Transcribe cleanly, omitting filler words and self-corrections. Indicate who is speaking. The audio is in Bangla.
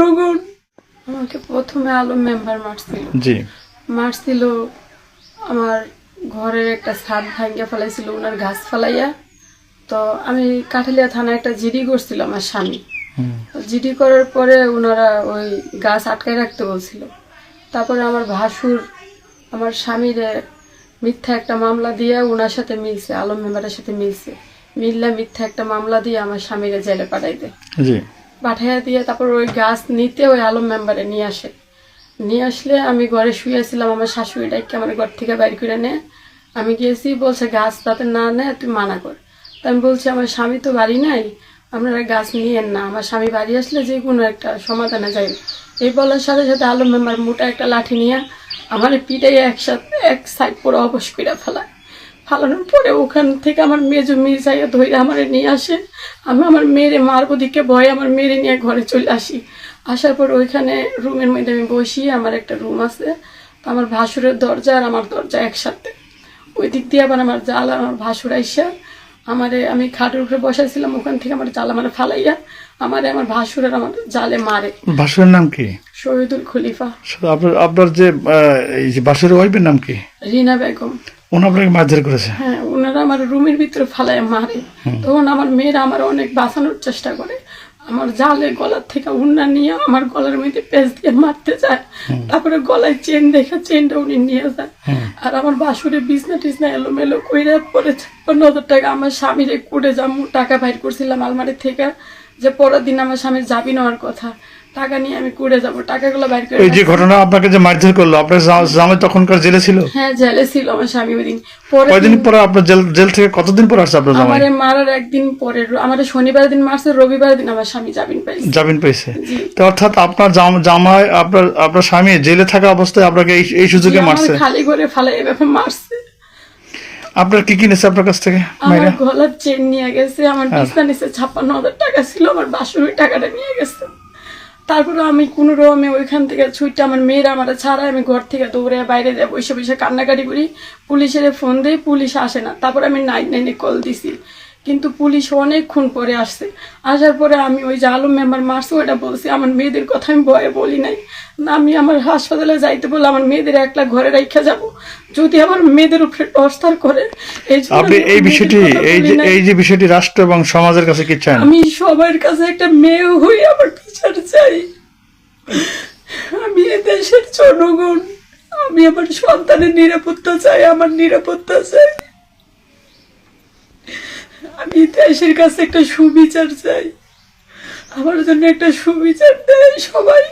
Speaker 1: জনগণ, আমাকে প্রথমে আলম মেম্বার মারছিল। আমার ঘরের একটা ছাদ ভাঙ্গা ফেলাইছিল, ওনার গাছ ফেলাইয়া। তো আমি কাঠালিয়া থানায় একটা জিডি করছিল আমার স্বামী। জিডি করার পরে ওনারা ওই গাছ আটকায় রাখতে বলছিল। তারপরে আমার ভাসুর আমার স্বামীরে মিথ্যা একটা মামলা দিয়ে ওনার সাথে মিলছে, আলম মেম্বারের সাথে মিললে মিথ্যা একটা মামলা দিয়ে আমার স্বামীরে জেলে পাঠাইয়া দিয়ে তারপর ওই গাছ নিতে ওই আলম মেম্বারে নিয়ে আসলে আমি ঘরে শুয়েছিলাম। আমার শাশুড়ি ডাইকে আমার ঘর থেকে বাইর করে নেয়। আমি গিয়েছি, বলছে গাছ তাতে না নেয়, তুই মানা কর। তা আমি বলছি আমার স্বামী তো বাড়ি নাই, আপনারা গাছ নিয়েন না, আমার স্বামী বাড়ি আসলে যে কোনো একটা সমাধানে যাই। এই বলার সাথে সাথে আলম মেম্বার মোটা একটা লাঠি নিয়ে আমার পিটাই এক সাইড পুরো অবশ করে ফালানোর পরে ওখান থেকে আমার মেজো মির্জাইয়া ধরে আমার নিয়ে আসে। আমি আমার মেয়েরে মারবো দিকে ভয়ে আমার মেয়েরে নিয়ে ঘরে চলে আসার পর ওইখানে রুমের মধ্যে আমি বসি। আমার একটা রুম আছে, তো আমার ভাসুরের দরজা আর আমার দরজা একসাথে। ওই দিক দিয়ে আবার আমার জাল আমার ভাসুর আইসা আমি খাটের উপরে বসাইছিলাম, ওখান থেকে আমার জাল আমার ফালাইয়া আমার ভাসুর আর আমার জালে মারে।
Speaker 2: ভাসুরের নাম কি?
Speaker 1: শহীদুল খলিফা।
Speaker 2: আপনার যে ভাসুরের ওয়াইফের নাম কি?
Speaker 1: রিনা বেগম।
Speaker 2: ওনা আপনাকে মারধর করেছে?
Speaker 1: হ্যাঁ, ওনারা আমার রুমের ভিতরে ফালাইয়া মারে। তখন আমার মেয়েরা আমার অনেক বাঁচানোর চেষ্টা করে। আমার জালে গলার থেকে উন্না নিয়ে আমার গলার মধ্যে পেঁচ দিয়ে মারতে যায়। তারপরে গলায় চেন দেখে চেনটা উনি নিয়ে যায়। আর আমার বাসুরে বিছনা এলোমেলো কইরা পড়েছে 15,000 টাকা। আমার স্বামীর কুড়ে জামু টাকা বাইর করছিলাম আলমারি থেকে, যে পরের দিন আমার স্বামীর যাবি নেওয়ার কথা, টাকা নিয়ে আমি কুড়ে যাবো, টাকাগুলো বাইর করে।
Speaker 2: এই যে ঘটনা আপনাকে যে মারধর করলো, আপনার জামাই তখনকার জেলে ছিল?
Speaker 1: হ্যাঁ, জেলে ছিল আমার স্বামী। ওই দিন
Speaker 2: কয়দিন পরে আপনার জেল থেকে কতদিন পর আসছে আপনার জামাই?
Speaker 1: আমারে মারার একদিন পরে, আমারে শনিবার দিন মারছে, রবিবার দিন আমার স্বামী জামিন পাইছে। তো
Speaker 2: অর্থাৎ আপনার জামাই আপনার স্বামী জেলে থাকা অবস্থায় আপনাকে এই সুযোগে মারছে?
Speaker 1: খালি করে ফালাই এভাবে মারছে।
Speaker 2: আপনার কি নিয়েছে আপনার কাছ থেকে?
Speaker 1: আমার গলার চেন নিয়ে গেছে, আমার বিছনা নিচে 56,000 টাকা ছিল, আমার বাসুর ওই টাকাটা নিয়ে গেছে। তারপরে আমি কোনো রকমে ওইখান থেকে ছুটে আমার মেয়েরা আমার ছাড়া আমি ঘর থেকে দৌড়ে বাইরে যাবো, বসে কান্নাকাটি করি। পুলিশের ফোন দিই, পুলিশ আসে না। তারপরে আমি 999 কল দিছি, কিন্তু পুলিশ অনেকক্ষণ পরে আসার পরে আমি ওই যে আলম মেম্বার মারছে ওইটা বলছি। আমার মেয়েদের কথা আমি ভয়ে বলি নাই। না, আমি আমার হাসপাতালে যাইতে বললে আমার মেয়েদের একলা ঘরে রাখা যাব, যদি আমার মেয়েদের উপরে টর্চার করে।
Speaker 2: আপনি এই বিষয়টি রাষ্ট্র এবং সমাজের কাছে কি চান?
Speaker 1: আমি সবার কাছে একটা মেয়ে হয়ে আমার বিচার চাই। আমি এই দেশের জনগণ, আমি আমার সন্তানের নিরাপত্তা চাই, আমার নিরাপত্তা চাই। আমি দেশের কাছে একটা সুবিচার চাই, আমার জন্য একটা সুবিচার দেয় সবাই।